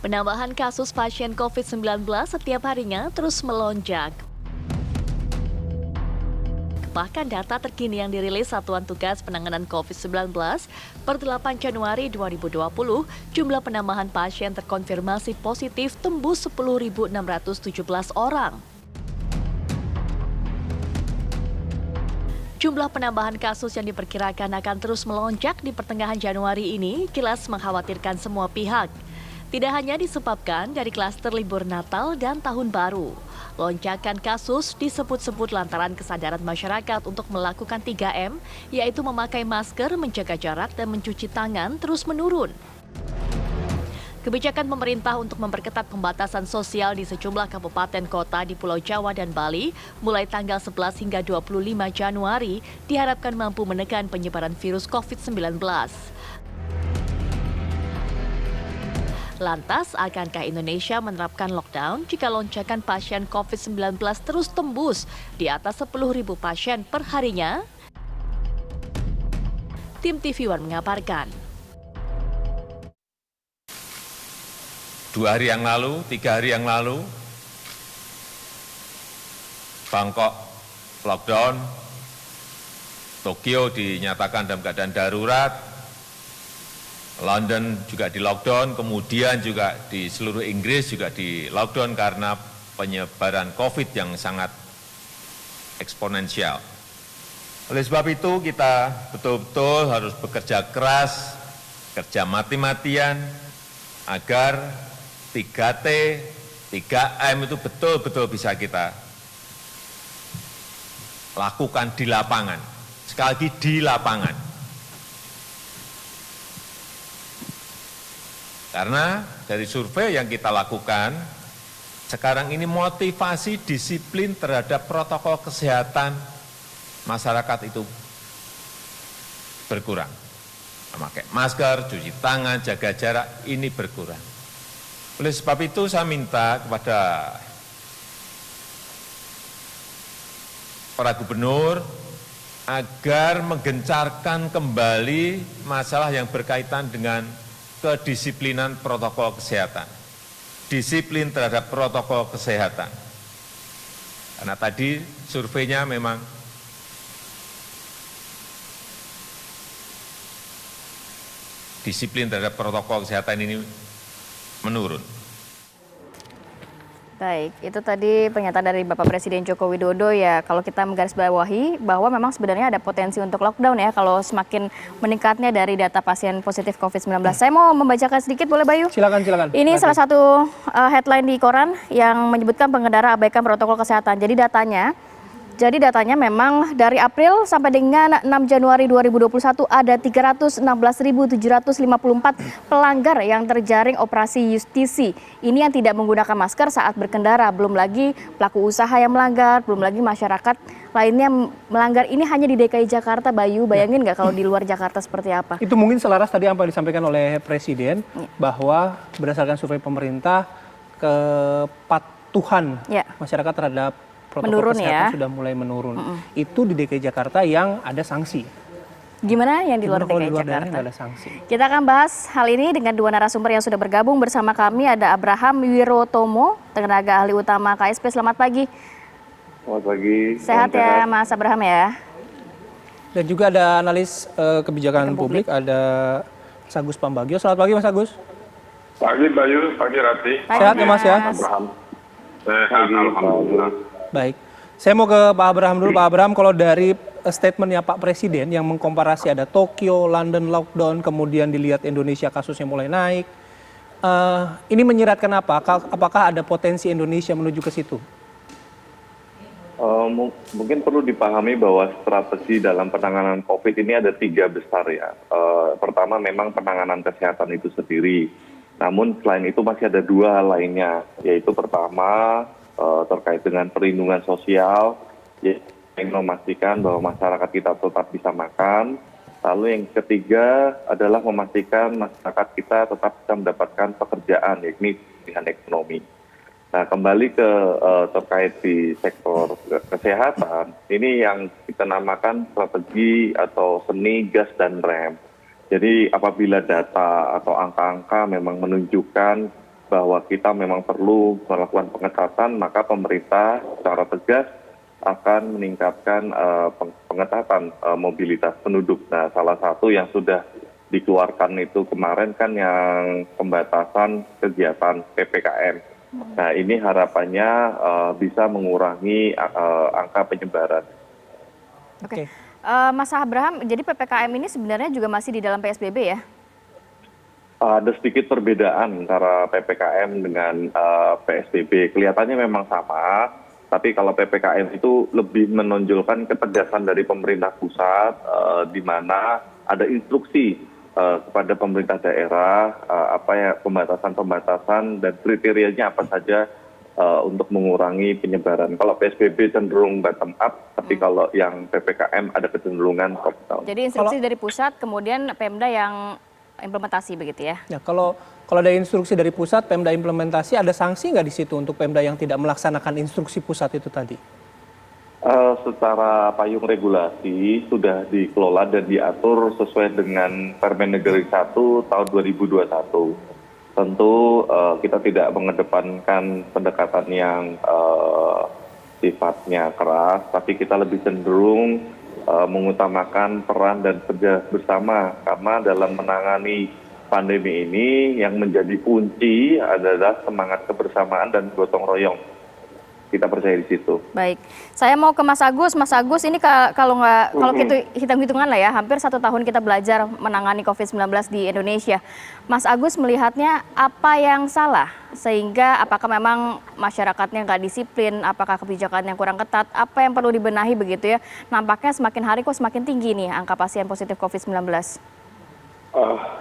Penambahan kasus pasien COVID-19 setiap harinya terus melonjak. Bahkan data terkini yang dirilis Satuan Tugas Penanganan COVID-19 per 8 Januari 2020, jumlah penambahan pasien terkonfirmasi positif tembus 10.617 orang. Jumlah penambahan kasus yang diperkirakan akan terus melonjak di pertengahan Januari ini jelas mengkhawatirkan semua pihak. Tidak hanya disebabkan dari klaster libur Natal dan Tahun Baru. Lonjakan kasus disebut-sebut lantaran kesadaran masyarakat untuk melakukan 3M, yaitu memakai masker, menjaga jarak, dan mencuci tangan terus menurun. Kebijakan pemerintah untuk memperketat pembatasan sosial di sejumlah kabupaten kota di Pulau Jawa dan Bali mulai tanggal 11 hingga 25 Januari diharapkan mampu menekan penyebaran virus COVID-19. Lantas, akankah Indonesia menerapkan lockdown jika lonjakan pasien COVID-19 terus tembus di atas 10.000 pasien per harinya? Tim TV One mengabarkan. 2 hari yang lalu, 3 hari yang lalu, Bangkok lockdown, Tokyo dinyatakan dalam keadaan darurat, London juga di lockdown, kemudian juga di seluruh Inggris juga di lockdown karena penyebaran COVID yang sangat eksponensial. Oleh sebab itu kita betul-betul harus bekerja keras, kerja mati-matian agar 3T, 3M itu betul-betul bisa kita lakukan di lapangan. Sekali lagi di lapangan. Karena dari survei yang kita lakukan, sekarang ini motivasi disiplin terhadap protokol kesehatan masyarakat itu berkurang. Memakai masker, cuci tangan, jaga jarak, ini berkurang. Oleh sebab itu saya minta kepada para gubernur agar menggencarkan kembali masalah yang berkaitan dengan kedisiplinan protokol kesehatan, disiplin terhadap protokol kesehatan. Karena tadi surveinya memang disiplin terhadap protokol kesehatan ini menurun. Baik, itu tadi pernyataan dari Bapak Presiden Joko Widodo ya. Kalau kita menggarisbawahi bahwa memang sebenarnya ada potensi untuk lockdown ya kalau semakin meningkatnya dari data pasien positif COVID-19. Saya mau membacakan sedikit, boleh Bayu? Silakan, silakan. Ini salah satu headline di koran yang menyebutkan pengendara abaikan protokol kesehatan. Jadi datanya memang dari April sampai dengan 6 Januari 2021 ada 316.754 pelanggar yang terjaring operasi justisi. Ini yang tidak menggunakan masker saat berkendara, belum lagi pelaku usaha yang melanggar, belum lagi masyarakat lainnya melanggar. Ini hanya di DKI Jakarta, Bayu. Bayangin nggak kalau di luar Jakarta seperti apa? Itu mungkin selaras tadi apa yang disampaikan oleh Presiden, bahwa berdasarkan survei pemerintah, kepatuhan masyarakat terhadap protokol kesehatan sudah mulai menurun. Itu di DKI Jakarta yang ada sanksi. Gimana yang di luar DKI Jakarta? Ada sanksi. Kita akan bahas hal ini dengan dua narasumber yang sudah bergabung bersama kami. Ada Abraham Wirotomo, tenaga ahli utama KSP. Selamat pagi. Selamat pagi. Sehat ya Mas Abraham ya. Dan juga ada analis kebijakan publik, ada Mas Agus Pambagio. Selamat pagi Mas Agus. Pagi Bayu, pagi Rati. Sehat ya Mas ya? Abraham. Sehat, alhamdulillah. Baik, saya mau ke Pak Abraham dulu. Pak Abraham, kalau dari statementnya Pak Presiden yang mengkomparasi ada Tokyo, London lockdown, kemudian dilihat Indonesia kasusnya mulai naik, ini menyiratkan apa? Apakah ada potensi Indonesia menuju ke situ? Mungkin perlu dipahami bahwa strategi dalam penanganan COVID ini ada 3 besar ya. Pertama memang penanganan kesehatan itu sendiri. Namun selain itu masih ada 2 hal lainnya, yaitu pertama terkait dengan perlindungan sosial, yang memastikan bahwa masyarakat kita tetap bisa makan. Lalu yang ketiga adalah memastikan masyarakat kita tetap bisa mendapatkan pekerjaan, yakni dengan ekonomi. Nah, kembali ke terkait di sektor kesehatan, ini yang kita namakan strategi atau seni gas dan rem. Jadi apabila data atau angka-angka memang menunjukkan bahwa kita memang perlu melakukan pengetatan, maka pemerintah secara tegas akan meningkatkan pengetatan mobilitas penduduk. Nah, salah satu yang sudah dikeluarkan itu kemarin kan yang pembatasan kegiatan PPKM. Nah, ini harapannya bisa mengurangi angka penyebaran. Oke. Mas Abraham, jadi PPKM ini sebenarnya juga masih di dalam PSBB ya? Ada sedikit perbedaan antara PPKM dengan PSBB. Kelihatannya memang sama, tapi kalau PPKM itu lebih menonjolkan ketegasan dari pemerintah pusat, di mana ada instruksi kepada pemerintah daerah, pembatasan-pembatasan dan kriterianya apa saja untuk mengurangi penyebaran. Kalau PSBB cenderung bottom up, tapi kalau yang PPKM ada kecenderungan top down. Jadi instruksi dari pusat, kemudian Pemda yang implementasi begitu ya? Ya, kalau ada instruksi dari pusat, Pemda implementasi, ada sanksi nggak di situ untuk Pemda yang tidak melaksanakan instruksi pusat itu tadi? Secara payung regulasi sudah dikelola dan diatur sesuai dengan Permendagri 1 tahun 2021. Tentu kita tidak mengedepankan pendekatan yang sifatnya keras, tapi kita lebih cenderung mengutamakan peran dan kerja bersama, karena dalam menangani pandemi ini yang menjadi kunci adalah semangat kebersamaan dan gotong royong. Kita percaya di situ. Baik, saya mau ke Mas Agus. Mas Agus, ini kalau kita hitung-hitungan lah ya, hampir 1 tahun kita belajar menangani COVID-19 di Indonesia. Mas Agus melihatnya apa yang salah? Sehingga apakah memang masyarakatnya nggak disiplin, apakah kebijakan yang kurang ketat, apa yang perlu dibenahi begitu ya? Nampaknya semakin hari kok semakin tinggi nih angka pasien positif COVID-19.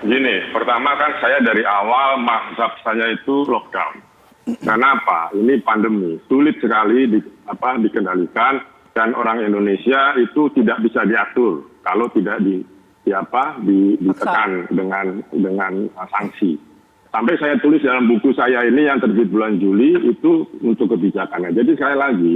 Gini, pertama kan saya dari awal mazhab saya itu lockdown. Karena apa? Ini pandemi, sulit sekali dikendalikan, dan orang Indonesia itu tidak bisa diatur kalau tidak ditekan dengan sanksi. Sampai saya tulis dalam buku saya ini yang terbit bulan Juli itu untuk kebijakannya. Jadi sekali lagi,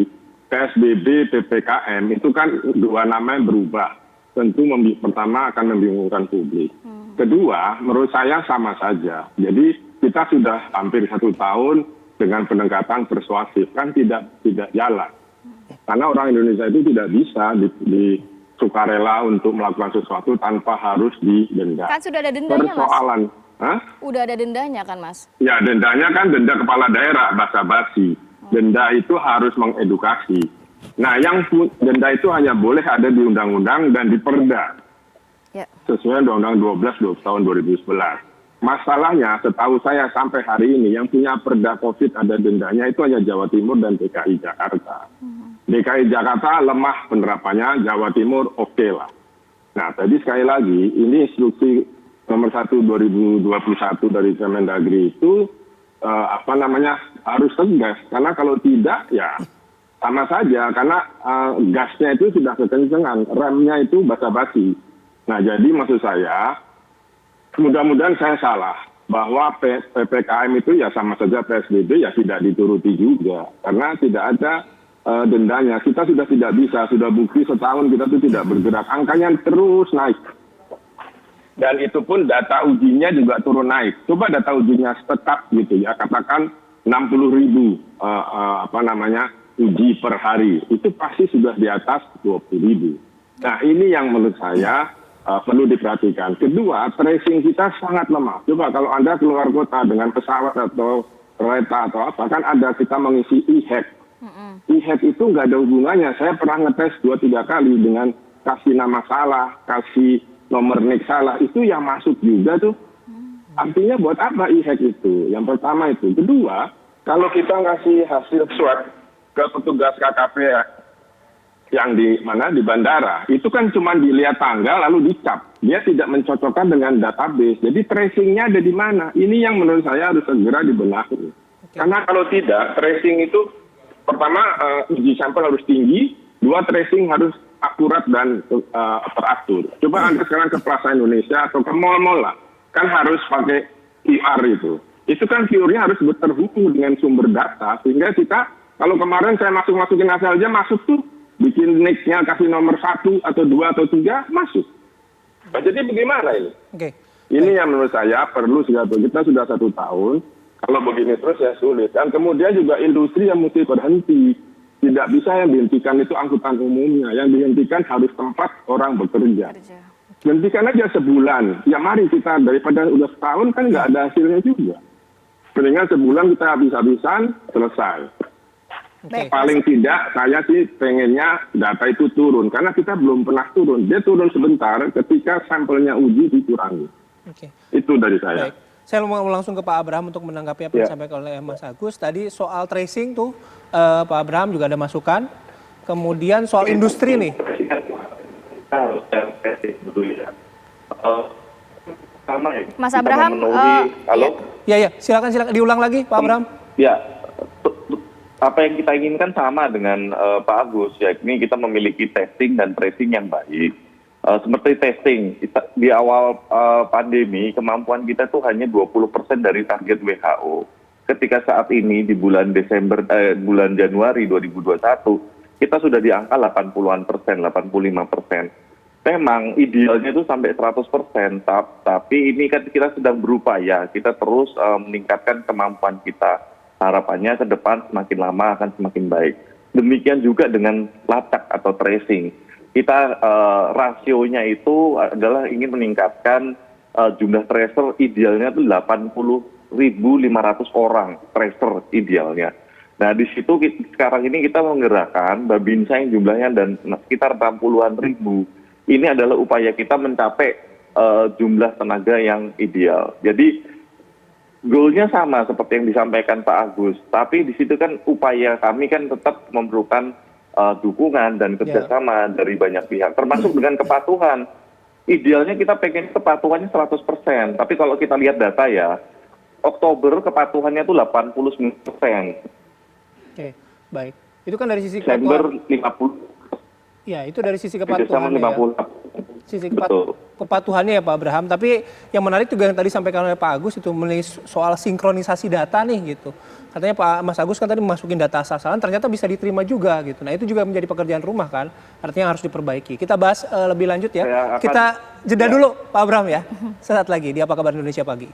PSBB, PPKM itu kan dua nama yang berubah. Tentu pertama akan membingungkan publik. Kedua, menurut saya sama saja. Jadi kita sudah hampir 1 tahun dengan pendekatan persuasif, kan tidak jalan. Karena orang Indonesia itu tidak bisa sukarela untuk melakukan sesuatu tanpa harus didenda. Kan sudah ada dendanya, Persoalan, Mas. Udah ada dendanya kan, Mas? Ya, dendanya kan denda kepala daerah, basa-basi. Denda itu harus mengedukasi. Nah, yang denda itu hanya boleh ada di undang-undang dan di perda. Ya. Sesuai Undang-Undang 12 tahun 2011. Masalahnya, setahu saya sampai hari ini yang punya perda COVID ada dendanya itu hanya Jawa Timur dan DKI Jakarta. DKI Jakarta lemah penerapannya, Jawa Timur oke lah. Nah, tadi sekali lagi, ini instruksi nomor 1 2021 dari Kemendagri itu harus tegas. Karena kalau tidak, ya sama saja. Karena gasnya itu sudah kekencengan, remnya itu basa-basi. Nah, jadi maksud saya, mudah-mudahan saya salah, bahwa PPKM itu ya sama saja PSBB ya tidak dituruti juga. Karena tidak ada dendanya. Kita sudah tidak bisa, sudah bukti setahun kita itu tidak bergerak. Angkanya terus naik. Dan itu pun data ujinya juga turun naik. Coba data ujinya tetap gitu ya, katakan 60.000 uji per hari. Itu pasti sudah di atas 20.000. Nah, ini yang menurut saya perlu diperhatikan. Kedua, tracing kita sangat lemah. Coba kalau Anda keluar kota dengan pesawat atau kereta atau apa, kan ada kita mengisi e-hack. E-hack itu nggak ada hubungannya. Saya pernah ngetes 2-3 kali dengan kasih nama salah, kasih nomor NIK salah. Itu yang masuk juga tuh. Artinya buat apa e-hack itu? Yang pertama itu. Kedua, kalau kita ngasih hasil swab ke petugas KKP yang di bandara, itu kan cuma dilihat tanggal lalu dicap. Dia tidak mencocokkan dengan database. Jadi tracingnya ada di mana? Ini yang menurut saya harus segera dibenahi. Karena kalau tidak, tracing itu pertama uji sampel harus tinggi, 2 tracing harus akurat dan teratur. Coba Anda sekarang ke Plaza Indonesia atau ke mall-mall lah, kan harus pakai QR itu. Itu kan QR-nya harus terhubung dengan sumber data, sehingga kita, kalau kemarin saya masukin asal aja masuk tuh, bikin NIK-nya kasih nomor 1 atau 2 atau 3 masuk. Nah, jadi bagaimana ini? Ini yang menurut saya perlu segera. Kita sudah 1 tahun. Kalau begini terus ya sulit. Dan kemudian juga industri yang mesti berhenti. Tidak bisa yang dihentikan itu angkutan umumnya. Yang dihentikan harus tempat orang bekerja. Hentikan aja sebulan. Ya mari kita, daripada udah setahun kan nggak ada hasilnya juga. Mendingan sebulan kita habis-habisan, selesai. Baik. Paling tidak saya sih pengennya data itu turun. Karena kita belum pernah turun. Dia turun sebentar ketika sampelnya uji dikurangi. Oke. Itu dari saya. Baik. Saya mau langsung ke Pak Abraham untuk menanggapi apa yang disampaikan oleh Mas Agus. Tadi soal tracing tuh, Pak Abraham juga ada masukan. Kemudian soal industri nih. Mas Abraham, halo? Ya, silakan diulang lagi Pak Abraham. Ya, apa yang kita inginkan sama dengan Pak Agus, yakni kita memiliki testing dan tracing yang baik. Seperti testing, di awal pandemi kemampuan kita tuh hanya 20% dari target WHO. Ketika saat ini di bulan bulan Januari 2021, kita sudah di angka 80-an persen, 85%. Memang idealnya itu sampai 100%, tapi ini kan kita sedang berupaya, kita terus meningkatkan kemampuan kita. Harapannya ke depan semakin lama akan semakin baik. Demikian juga dengan lacak atau tracing. Kita rasionya itu adalah ingin meningkatkan jumlah tracer idealnya itu 80.500 orang tracer idealnya. Nah di situ sekarang ini kita menggerakkan Babinsa yang jumlahnya dan sekitar 60-an ribu. Ini adalah upaya kita mencapai jumlah tenaga yang ideal. Jadi goalnya sama seperti yang disampaikan Pak Agus, tapi di situ kan upaya kami kan tetap memerlukan dukungan dan kerjasama dari banyak pihak, termasuk dengan kepatuhan. Idealnya kita pengen kepatuhannya 100%, tapi kalau kita lihat data ya, Oktober kepatuhannya itu 89%. Oke, baik. Itu kan dari sisi Desember kepatuhan. 50. Ya, itu dari sisi Desember kepatuhannya ya. 50. Sisi Betul. kepatuhannya ya Pak Abraham. Tapi yang menarik juga yang tadi sampaikan oleh Pak Agus itu mengenai soal sinkronisasi data nih gitu. Katanya Pak Mas Agus kan tadi masukin data asal-asalan ternyata bisa diterima juga gitu. Nah itu juga menjadi pekerjaan rumah kan. Artinya harus diperbaiki. Kita bahas lebih lanjut ya. Kita jeda dulu Pak Abraham ya. Sesaat lagi di Apa Kabar Indonesia Pagi.